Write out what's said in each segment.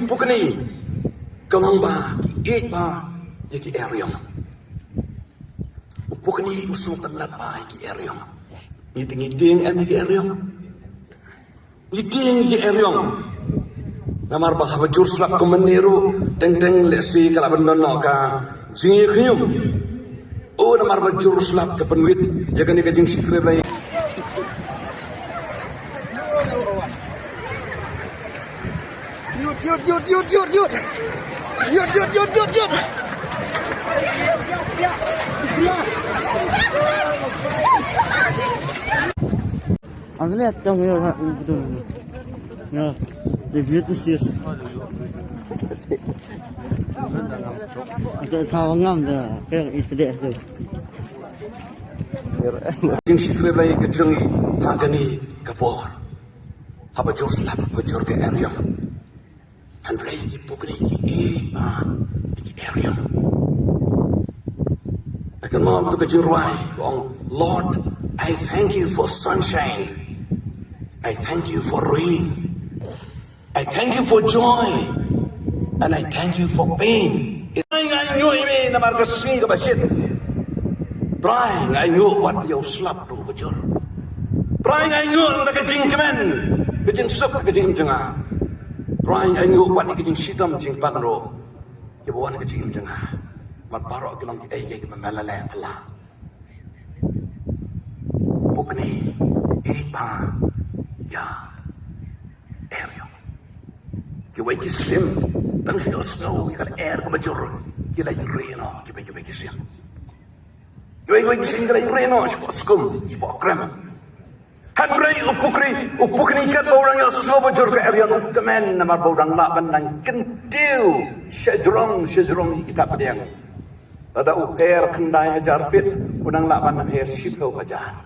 pukni kamang ba ki ba ki eryong pukni usung tanlat ba ki eryong ngiting em ki eryong ngiting ki eryong namar ba haba jur slap ko meniru teng lesi kala benono ka jingi khiyum o namar ba jur slap ka penwit jaga ni ka jing sifre bai Yut. Ang lihat dong ya, betul. Ya, the beauty is. Ada tawangam dah, kayak itu deh tu. Jing sifre bai ka jingi hagani kapor haba jur slap ko jur ke eryong Andre ki pukni ki area. I can mom look at you right. Lord, I thank you for sunshine. I thank you for rain. I thank you for joy. And I thank you for pain. Trying I knew me na markasing ka basit. Trying I knew what you slap to bajur. Trying I knew na kajing kaman. Kajing sup kajing janga. Trying I knew what you shitam jing pagro. You want to jing janga. Marparo kilong ki ay ki mamalala pala. Pukni ipa ya eryo. Ki wai ki sim tang siyo snow ki air ko bajur. Ki la reno ki ki sim. Ki wai ki sim ki la reno skum krem. Hanray upukni kat orang yang slow bajur ke area ukmen nama orang laban nang kentil syajrong kita pedang ada uher kendai hajar fit unang laban nang her shipau kajar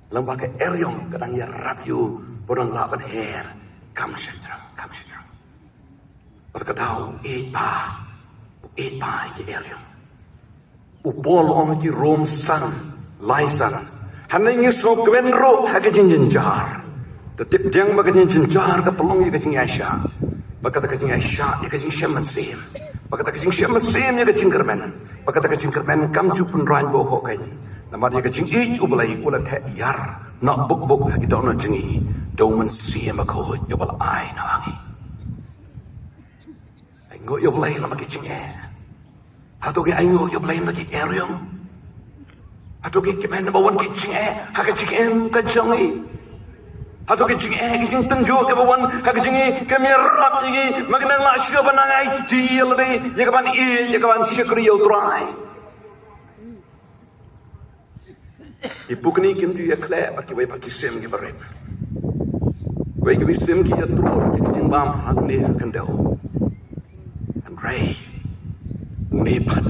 lembah ke area kadang ya rabyu orang laban her kam syajrong Pagkatao ipa ke area upol on ki rom san laisan Hanai ngi so kwenro hagajin jinjar. Tetip diang bagajin jinjar ka pelong ya kajing Aisyah. Bagata kajing Aisyah ya kajing Syamasim. Bagata kajing Syamasim ya kajing Kermen. Bagata kajing Kermen kamju penran boho kain. Namar ya kajing ubelai ulat ha yar. Nak buk hagi dono jingi. Dauman siya makho yobal ai na wangi. Aingo yoblai na makijing Hato ki aingo yoblai na ki eryong. Atau ki kemen bawan ki jing hak jing ka jangi atau ki jing tenjo ke bawan hak jing ke mirap gi magna ma syo banangai deal ni ya kapan syukri yo try ipukni kim tu ya kle par ki bai par ki sem gi bare bai ki sem ki ya tro ya jing bam hak ni kan dau and ray me pan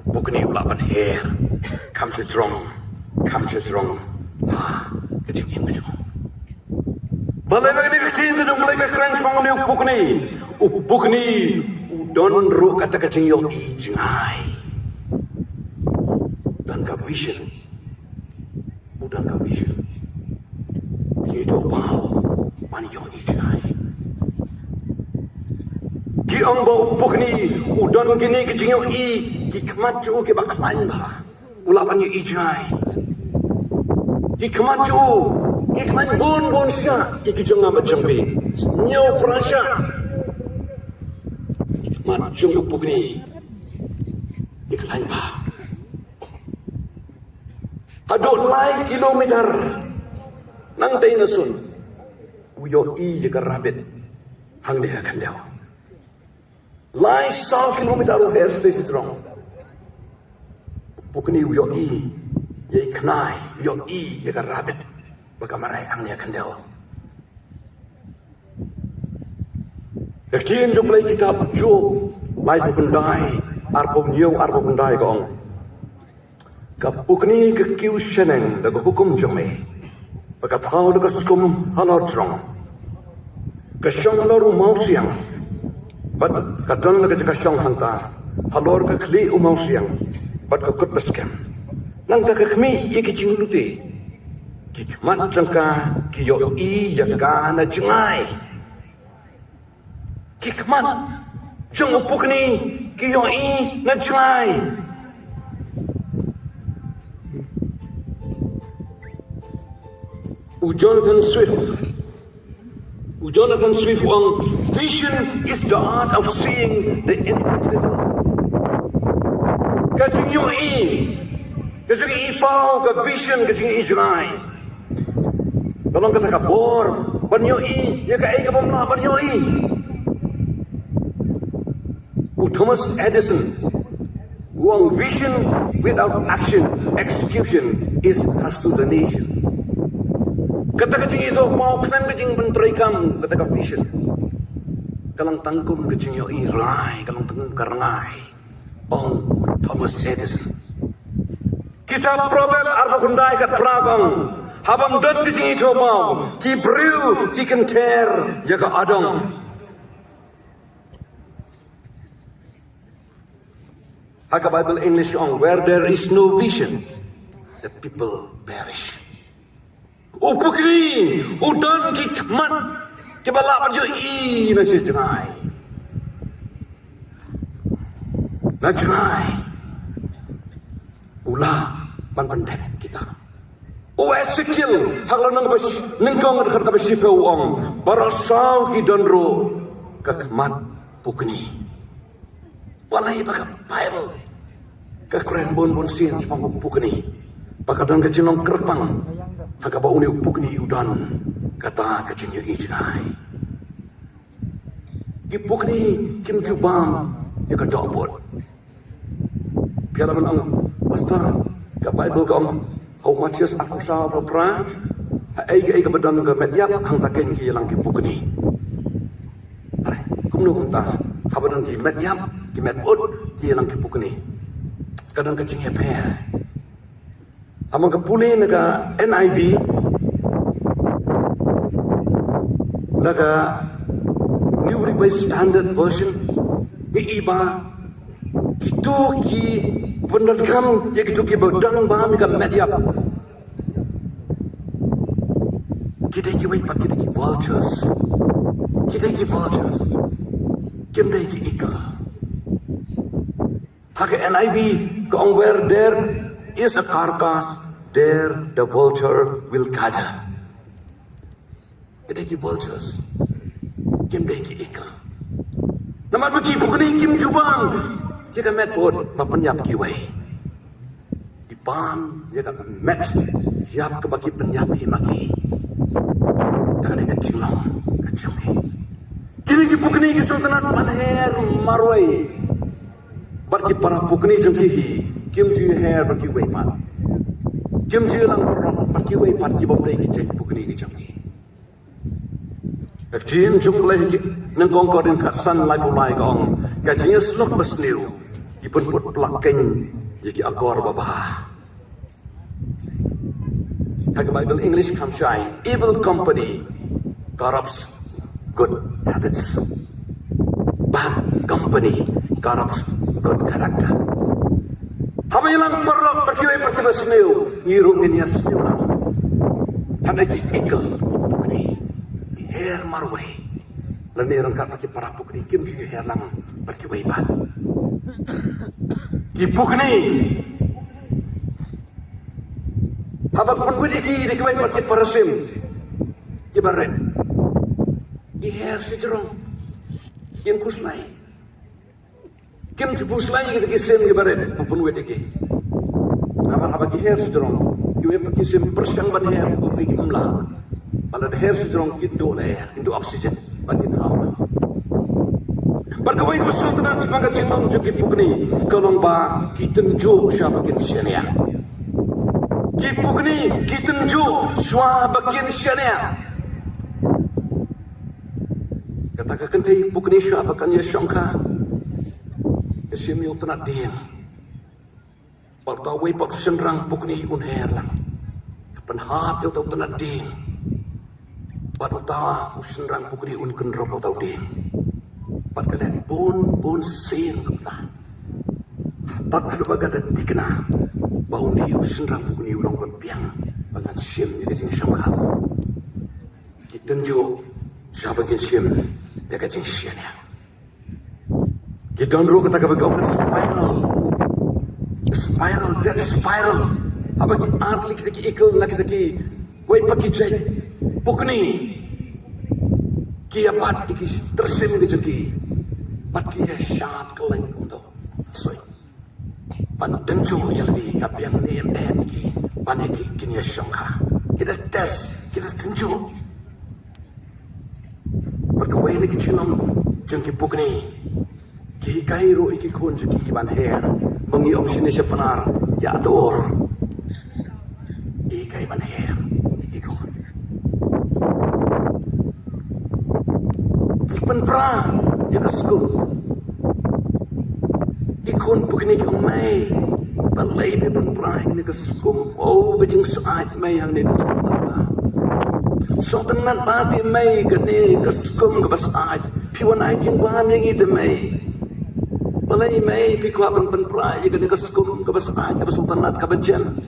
pukni ulapan hair Come strong. Kecing. Balai bagi kecing itu mulai kerang semangat upukni, udon ru kata kecing yo ijai. Dan ka vision. Itu wow, man yo ijai. Ki ang bau upukni, udon kini kecing yo ki kemaju ki bakalan bah. Ulapan yu ijai. Ikmaju. Ikman bon sya. Ikijong nga majambi. Nyaw prasya. Ikmajong upuk ni. Iklain ba? Hadok lai kilometer. Nang tay nasun. Uyo jaga rabit. Hang dia akan dia. Lai sal kilometer her station strong. Pukni uyo yai kenai uyo jaga rabit bagamarai angnya kandau. Yakin jo play kitab jo mai pukundai arpo kundai gong. Kapukni ke kiu sheneng daga hukum jome. Bagatau daga skum halor trong. Kasyong loru mau siang. Bad kadang daga kasyong hanta. Halor ka kli umau siang. Bad ka kut baskem. Nang daga kami ye kicing luti. Kikmat jangka kiyo yaka na jengai. kikman jeng upuk ni kiyoi na jai Jonathan Swift ang vision is the art of seeing the invisible. Kajing yoi kajing ipau ka vision kajing ijai Tolong kata kabor, banyoi, ya ka ega bomla banyoi. Thomas Edison, wong vision without action, execution is hallucination. Kata kacing itu mau kena kacing menteri kam, kata ka vision. Kalang tangkum kacing yoi rai, kalang tangkum karangai. Ong Thomas Edison. Kita problem arba kundai kat pragong. Habang dan kecing itu mau, ki brew, ki kenter, ya ka adong. Haka Bible English on where there is no vision, the people perish. Upukri, udan ki kman, ki balap jo i na si jenai. Na jenai. Ulah ban pendek kita. O Ezekiel, hagla nang bas ningkong dekat ka basi ong parasaw ki donro kakmat pukni. Palay baka Bible. Kakren bon sin pang pukni. Pakadang kecilong kerpang. Hagaba uni pukni udan kata kecinya ijnai. Ki pukni kim jubam ya ka dobot. Piala ang pastor ka Bible ka Hau Matius aku sah berperang, ai kebetulan ke media hang taken ki lang ki pukni. Are, kumno kumta, habadan ki media, ki metod ki lang ki pukni. Kadang kecing per. Amang kapuli naga NIV, naga New Revised Standard Version, ni iba, itu ki penerkam ya gitu ki bedang bahami ka media kita ki wait kita ki vultures kim dai ki ika hake NIV kong where there is a carcass there the vulture will gather kita ki vultures kim dai ki ika naman bagi bukni kim jubang jika met pun penyap kiwai ipam jika met yap ke bagi penyap maki tak ada kecilang kecumi kini kipukni kesultanan panher marwai bagi para pukni jengkihi kim ju her bagi wai pat kim ju lang bagi wai pat ki bomdai ki jeng pukni ki jengki Kecil jumlah nengkong kodin katsan lai pulai gong kajinya slok besniu ipun put pelakeng yaki akor babah. Hak Bible English kamshai evil company corrupts good habits. Bad company corrupts good character. Haba ilang perlok pakiwai besniu ngirung inyas yulang. Hanaki ekel pukni. Her marway lani orang kat pakai para pukni kim ju her lang pakai waibat ki pukni habak pun budi ki wai pakai para sim ki baret ki her si jerong kim kuslai kim ju kuslai ki sim ki baret pun wedi ki nabar habak ki her si jerong ki wai pakai sim persyang ban her ki imla Malah her sedang kindu air, kindu oksigen, batin hamba. Perkawai kesultanan semangat cimang jukit pukni, kalong ba kitenju siya bakin syariah. Kipukni kitenju siya bakin syariah. Kata kentay pukni siya bakan ya syangka, kesim yung tanat diem. Pagkawai pagsusenrang pukni unher lang. Kapanhap yung tanat diem. Pat utawa usenrang pukri unikun ropo tau ding. Pat kalian pun sen kumta. Pat ada bagada dikena. Bau ni usenrang pukri ulang berbiang. Bangan sim ni kajing syamka. Kita njo siapa kajing sim dia kajing sian ya. Kita ro kata kau spiral. Spiral, that spiral. Apa ki atli kita ki ikal na kita ki wai paki jai pukni ki apat ki tersim ki jaki pat ki shat keleng untuk soi pan tenju yang di kap yang ni en ki pan ki kini shongha kita tes kita tenju berkawai ni ki chinom jengki pukni ki kairo iki kun jaki ban her mengi om sini sepenar ya atur ikai ban her ikon ipan pra ya kasku ikon pukni ki mai balai be ban pra ini kasku oh bejing saat mai yang ni kasku apa so tenan pati mai gani kasku kabasat piwan ai jing ban yang itu mai balai mai pikwa ban pra ya gani kasku kabasat kasultanat kabajan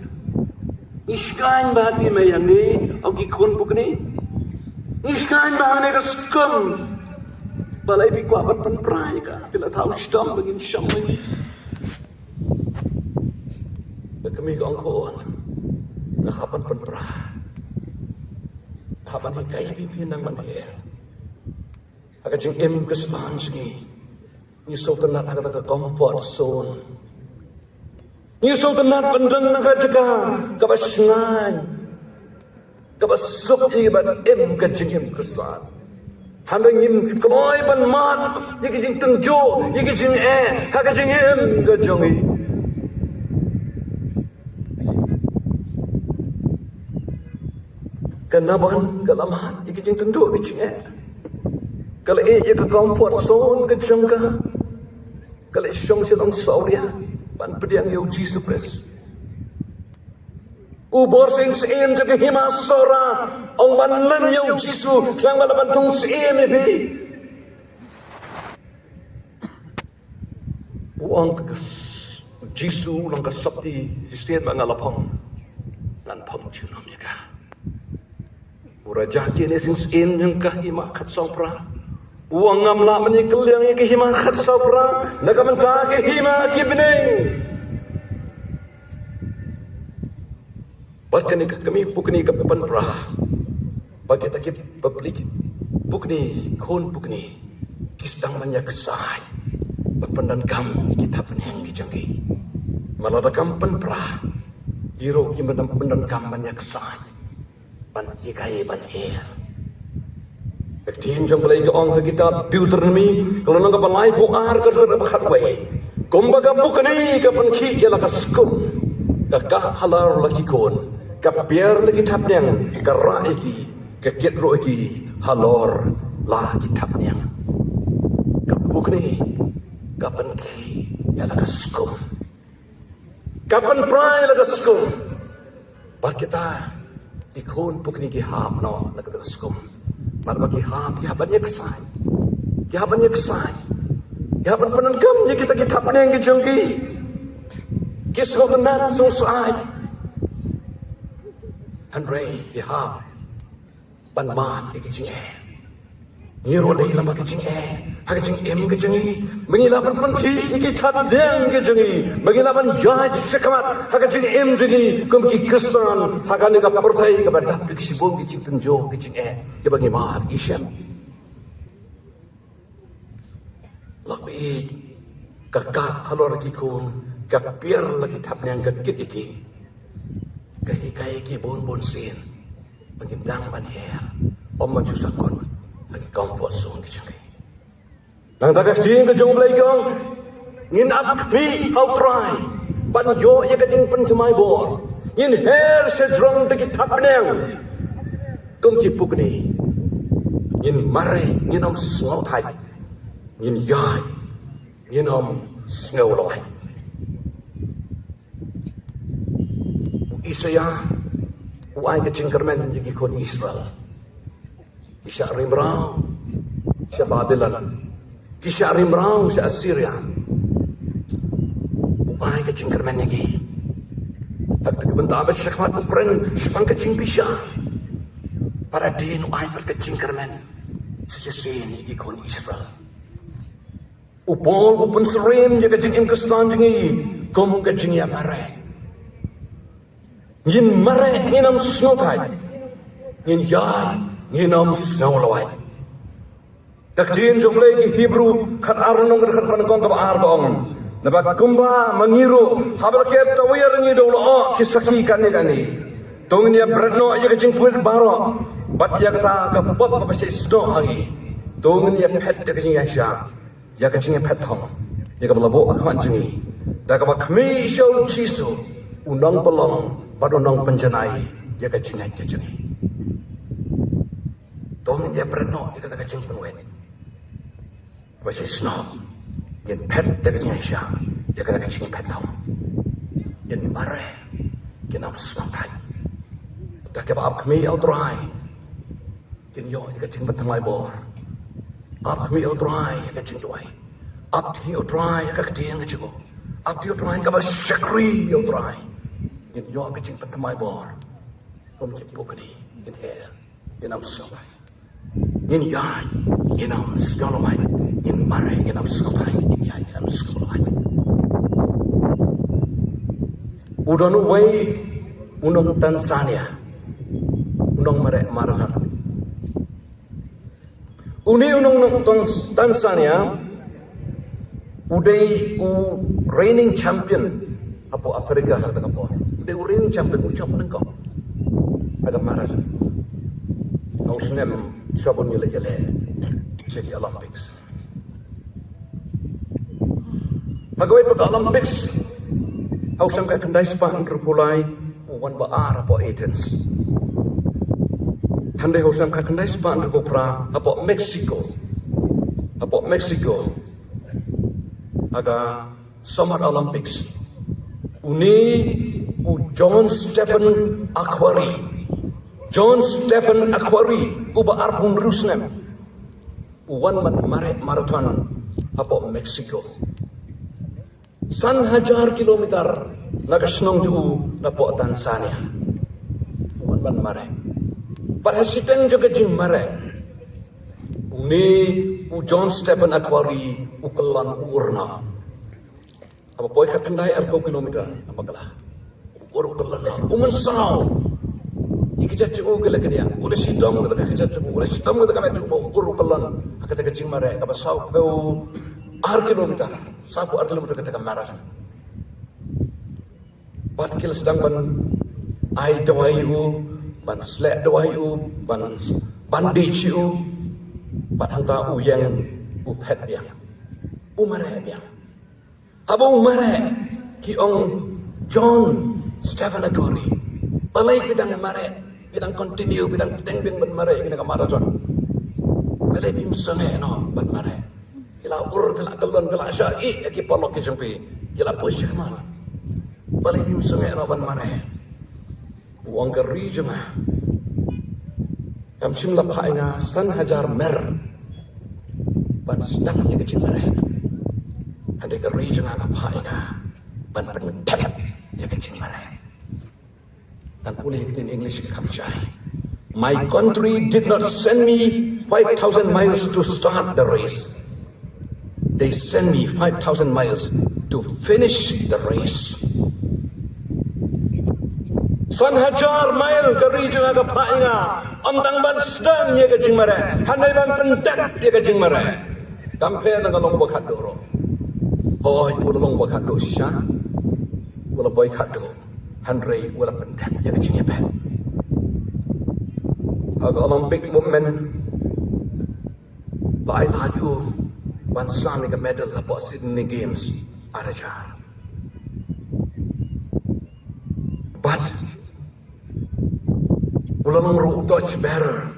Iskain bahati mai yang ni, ogi kon pukni. Iskain bahane ka skum. Balai bi kwa pan prai ka, bila tahu stam begin syam ni. Kami ka angkon. Kapan pan prai. Kapan hikai pimpin nang manher. Aga jing em ka stan sini. Ni sultanat aga ka comfort zone. Ni sultanat pandang nakajaga kabasngan kabasuk iban em kajing kristan handang im kloy ban mat yiki jing tengjo yiki jing hakajing em kajongi kanaban kalaman yiki jing tengjo yiki jing kala yiki comfort zone kajanga kala syong silong sauria pan pediang yo Jesus Christ ubor sing sein jaga hima sora ong manlen yo Jesus sang balaban tung sein bi uang kes Jesus lang kasapti sisten mangalapong nan pom chunam yaka uraja kini sing sein yang kahima kat sopra uang ngamla menyikil yang ikihima khat sabra nagamanta ikihima kibning bahkan kami pukni ke depan prah bagi takip publik pukni kon pukni kisdang manyaksai pendan kam kitab yang dijangki malada kam pen prah hero kimbang pendan kam manyaksai pan ikai ban air Ketin jam pelai ke orang kita Deuteronomy kalau nak balai puar ke berkat way. Kumbaga bukani ke penki ialah kaskum. Kakak halar lagi kon. Kapiar lagi tapnyang karaiki kekit roiki halor lagi tapnyang. Kabukani kapenki ialah kaskum. Kapan prai ialah kaskum. Bar kita ikon bukani ki hap no lagi kaskum. Bagi hap, habannya kesai, habannya kesai, haban penengkam je kita yang kejengki, kisah benar susah, Andre hap, ban mat kejeng, nirolai lama kejeng, kejeng em kejengi, mengilapan penki ikitat yang kejengi, mengilapan jaj sekamat, kejeng em jengi, kumki Kristen, hakan ika pertai kepada kekisibung kejeng tenjo kejeng dia bagi mahar isyam lakbi kakak halor lagi kun kapiar lagi tapnya kakit iki kahikai iki bon sin bagi dang banher om majusakon lagi kompos song kejeng nang takak jing kejong belai kong ngin up mi how try ban yo ya kejeng pencemai bor ngin her sedrong lagi tapnya kum cipuk ni yin mare yin om snow thai yin yai yin om snow loi Isaya uai ke cingkermen jadi kon Israel Isya rimrau Isya Babylon Isya rimrau Isya Assyria uai ke cingkermen lagi Hak bentar abis syakmat upren Syakman ke cingpisya para din ay perkecing kermen sejasin ikon Israel Upol upun serim ya kajing im kestan jingi kom kajing ya mare. Yin mare nginam snotai. Yin yai nginam snowlawai. Kakjin jongle ki Hebrew khat arnong khat panakong ka ar bong. Nabat kumba mangiru habal ke tawir ni dolo kisaki kani. Tong ni bradno ya kajing puit baro. Bat ya kata ka pop pa si sno hangi. Tong ni pet ya kajing ya sha. Ya kajing pet thong. Ya ka labo akman jingi. Da ka kami show chisu unang pelong padunang penjanai ya kajing ya jingi. Tong ni bradno ya kata kajing penwet. Basi snow, yang pet dekatnya Aisyah, dia kata kecil pet tahu, yang marah, yang am snow tay, dah kebab kami outrai, yang yo yang kecil pet tamai bor, ab kami outrai yang kecil tuai, ab ti outrai yang kecil yang kecil, ab ti outrai yang kabas syakri outrai, yang yo kecil pet tamai bor, kom kipuk ni, yang hair, yang am snow tay, yang yai, yang am snow tay. In mare in am skopai in ya in am skopai udonu way unong Tanzania unong mare marahan unong Tanzania udai reigning champion apo Afrika hak apo udai reigning champion ucap nengko ada marahan ausnem sabun yele jadi Olympics. Pagawai pag Olympics, hausang ka kandai span terpulai wan baar apo Athens. Handai hausang ka kandai span terpupra apo Mexico. Aga Summer Olympics. Uni John Stephen Aquari uba arpun rusnem. Wan marathon apo Mexico. 1,000 kilometer nagasnong juhu na po Tanzania. Ban mare. Parhasiteng juga jing mare. Uni John Stephen Aquari ukelan urna. Apa poy kakandai 4 kilometer apa kalah. Ukelan uman saw. Ikijat juhu kala kadian. Ule sitam kala kakijat juhu. Ule sitam kala kami juhu. Ukelan akata jing mare. Apa saw peu 6 kilometer. Sapu 6 kilometer kita marathon. Bat kil sedang ban ai dawayu, ban sled dawayu, ban bandage u, bat hangta u yang u pet yang. Umare yang. Abang umare ki ong John Stephen Aquari. Balai bidang mare, bidang continue, bidang tengbing ban mare kita marathon. Balai bim sange no ban mare. Ila bila kalban bila syai aki polok ke jampi ila posyek mal balik bim sungai raban mare uang keri jema kam sim la phainga 1,000 mer ban sedang ye kecil mare ande keri jema ka phainga ban pendap ye kecil mare dan boleh in English kam syai. My country did not send me 5,000 miles to start the race. They sent me 5,000 miles to finish the race. 1,000 mile ke region aga phainga amdang ban sedang ye ke jing mare hanai ban pentet ye ke jing mare kampe nang long ba khat do ro hoi ulong ba khat do sisa ula boy khat do hanrei ula pentet ye ke jing ye pen aga Olympic movement bai laju ban sami ka medal apo Sydney Games araja. But ulamang ro Dutch better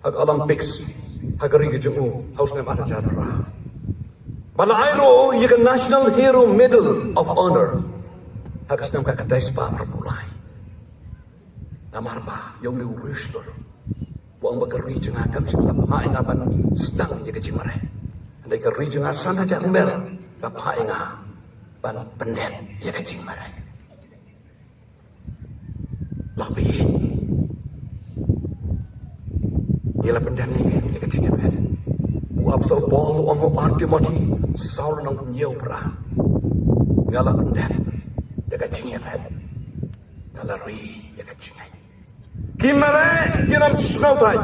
ag Olympics hagari gejumu haus na araja ra. Balairo yika National Hero Medal of Honor hagas nam ka kadais pa perpulai. Namarba yung ni Rushdor. Buang bagari jeng akam sila paing aban sedang yika jimare. Andai ka region asana jak mer kapai nga ban pendep ya kecing marai lebih ialah pendep ni ya kecing marai Apsa Paul ang Timothy Saul nang nhiều pra ngala pendek jaga cingepet ngala ri jaga cingai kimare kinam snow tai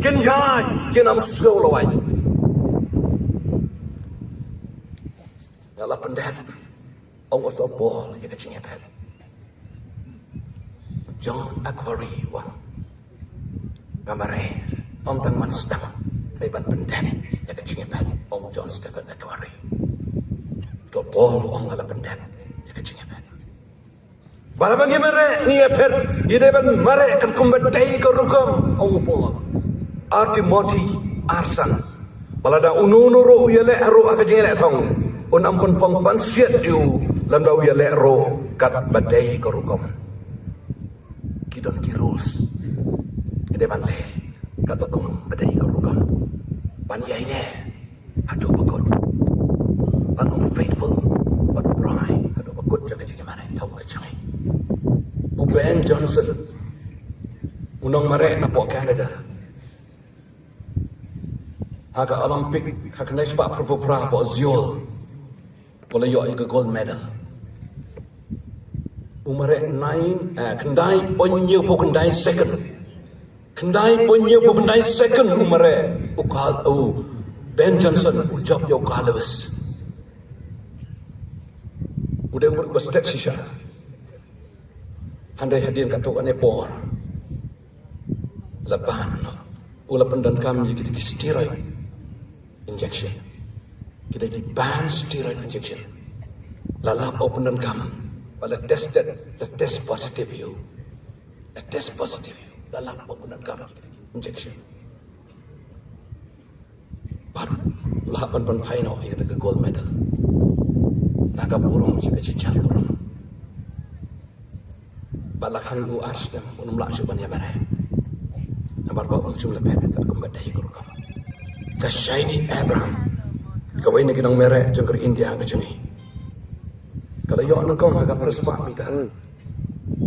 kin yai kinam snow lawai ngala pendek ang Apsa Paul jaga cingepet John Aquari wang kamare om tang man sedang Leban pendek jaga cingepet om John Stephen Aquari to Paul om ngala pendek jaga cingepet balaban gimare ni epet gideban mare kan kumbatai ko rugam om Paul arti moti arsan balada ununu ro yele ro aga jingele thong on ampun pong pansiat yu lamda yele ro kat badai ko rugam kidon kirus gideban le kat kong badai ko rugam Paniai ne, aduh bakut. Lan unfaithful, but dry. Aduh bakut jaga cingin mana, tahu ke cingin. Ben Johnson, unang mare na po Canada. Haga Olympic, haga naispa propra po Seoul. Boleh yo ke gold medal. Umare 9, kendai ponyo po kendai second. Kendai punya pembendai second umare ukal Ben Johnson ujab yo kalawes udah umur bestek sisa handai hadir katuk ane por leban ula pendan kami kita steroid injection kita ban steroid injection lalap open dan kam pada tested the test positive you a test positive dalam pembunuhan kami injection. Baru lapan pun final yang kita gold medal. Naga burung juga cincang burung. Balakang u arsdem unum lak syuban ya bare. Nambar bau unsum lepet kat kembadai guru kami. Kasyaini Abraham. Kawai ni kinang merek jengker India ke cumi. Kalau yo nak kau agak perspak mita.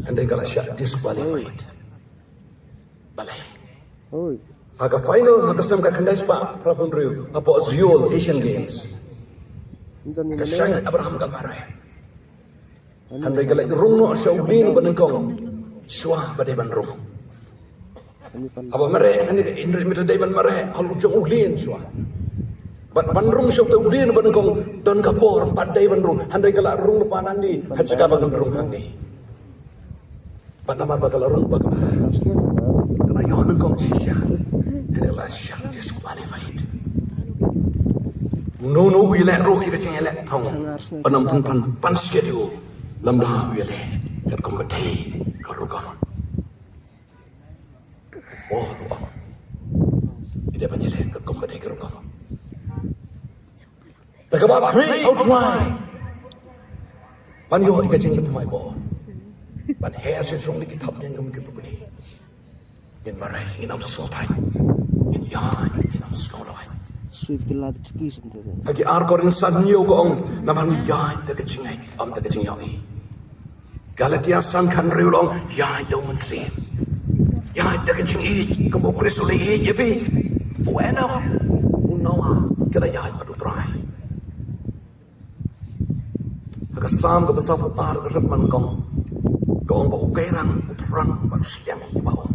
Andai kalau syak disqualified. Balai. Aga final hakas nam ka kandai spa prapun riu apo Seoul Asian Games. Kasyain Abraham kalmare. Handai galai rung no shaubin banengkong. Shua badai ban rung. Apa mare handai ka indri mita dai ban mare halu jong ulin shua. Ban rung shau tau ulin banengkong don ka por padai ban rung. Handai galai rung panan di hajka ban rung hangi. Ban nama bakal rung bakal. Yon kong siya adalah syak disqualified. Uno wile roh kita cengele thong panam pan schedule lamda wile kat kombatai karugam. Oh, ide panjele kat kombatai karugam. Tagabab kri outline. Panyo ika cengele tamai bo. Pan hair sesong ni kitab yang kami kepuni. In marai inam sotai in yan inam skolai Sweet kelat ciki sebenarnya. agi arkorin sanyo ko ong naman yan daga cingay daga cingyawi Galatia san kan riulong yan daw mansin yan daga cingi kumbo krisuli yepi bueno unawa kala yan madubray aga sam ko basa putar ko man kong ba ukerang utrang manusia di bawah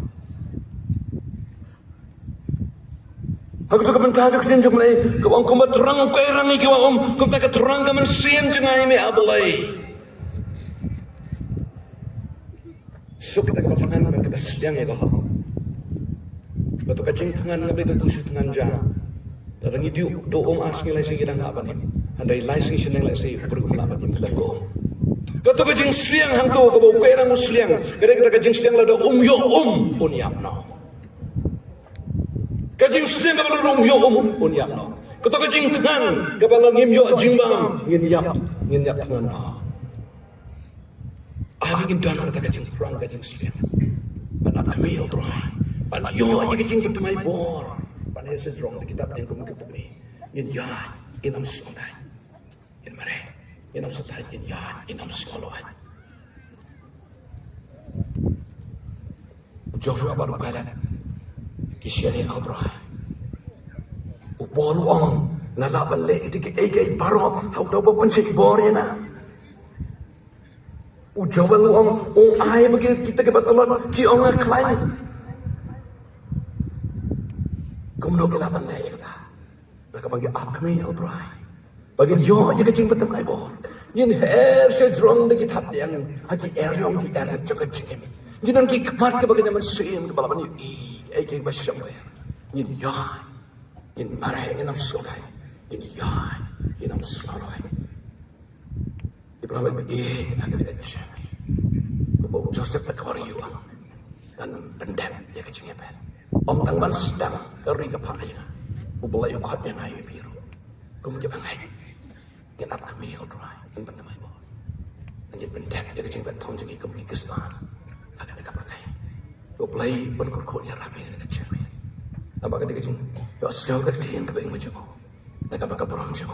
Aku tu kebentar tu kecil jumlah, kau angkum terang kau erang ni kau kau tak terang kau mensian cengai me abalai. So kita kafangan kita sedang ya kau. Batu kacing tangan ngabai tu busu tangan jah. Rangi diu do as nilai sih kita ngapa ni. Andai license sih nilai sih perlu ngapa ni kita kau. Kau tu kacing siang hantu kau erang musliang. Kadang kita kacing siang lada yo pun yap no. Kajing sedang kapal rong yo pun yap no. Kata kajing tangan kapal ngim yo jimbang ngin yap tangan no. Aging dan kata kajing perang kajing sedang. Mana kami yo try. Mana yo aja kajing ketemai bor. Mana saya rong di kitab yang kami ketemu. Ngin ya inam sungai. Ngin mare inam sungai ngin ya inam sekolah. Joshua baru kala. Kisah Abraham, bolu ong nala balik itu ke ege baro hau tau pencet bor ya na ujawal ong ai bagi kita ke betulan ki ong klain kumno ke laban lek kata mereka bagi up kami albrai bagi yo ya kecing betem ai bor yin her se drong de kitap yang haki eryong ki er jokat chem yin ki kmat ke bagi naman sim ke balaban i ege basyam ya yin ya yin marai yin am sokai yin ya yin am sokai Ibrahim agak kecil Kau Joseph berkori uang dan pendem ya kecilnya pen. Om tangban sedang keri kepalanya. Ubulai ukhat yang ayu biru. Kau mungkin bangai. Yang apa kami odrai dan pendem ayu. Dan pendem ya kecil pen tong jadi kau mungkin kesalahan. Agak dekat perkai. Ubulai berkornya rapi yang kecil. Nampak ketika kecil. Kau sekali ketian kebaik macam. Dekat perkai beram macam.